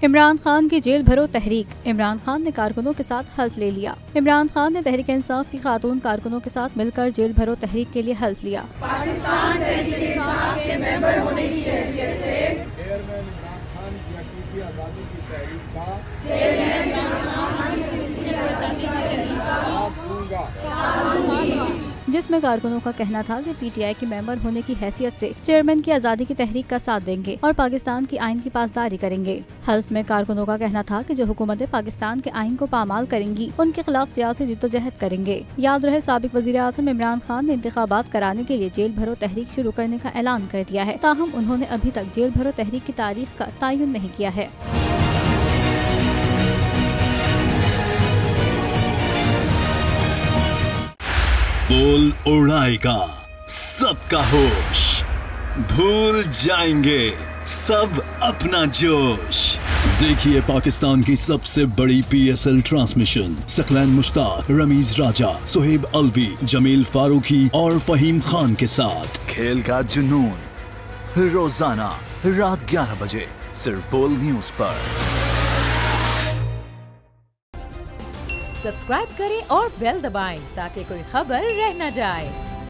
इमरान खान की जेल भरो तहरीक, इमरान खान ने कारकुनों के साथ हल्फ ले लिया। इमरान खान ने तहरीक इंसाफ की खातून कारकुनों के साथ मिलकर जेल भरो तहरीक के लिए हल्फ लिया। पाकिस्तान तहरीक इंसाफ के मेंबर होने की हैसियत से चेयरमैन इमरान खान की हकीकी आज़ादी की तहरीक का साथ दूंगा, जिसमें कारकुनों का कहना था कि पीटीआई के मेंबर होने की हैसियत से चेयरमैन की आज़ादी की तहरीक का साथ देंगे और पाकिस्तान की आइन की पासदारी करेंगे। हल्फ में कारकुनों का कहना था कि जो हुकूमतें पाकिस्तान के आइन को पामाल करेंगी उनके खिलाफ सियासी जिद्दोजहद करेंगे। याद रहे, साबिक वज़ीर आज़म इमरान खान ने इंतखाबात कराने के लिए जेल भरो तहरीक शुरू करने का ऐलान कर दिया है, ताहम उन्होंने अभी तक जेल भरो तहरीक की तारीख का तयन नहीं किया है। बोल उड़ाएगा सबका होश, भूल जाएंगे सब अपना जोश। देखिए पाकिस्तान की सबसे बड़ी PSL ट्रांसमिशन सकलैन मुश्ताक, रमीज राजा, सुहेब अलवी, जमील फारूकी और फहीम खान के साथ खेल का जुनून रोजाना रात 11 बजे सिर्फ बोल न्यूज पर। सब्सक्राइब करें और बेल दबाएं ताकि कोई खबर रह न जाए।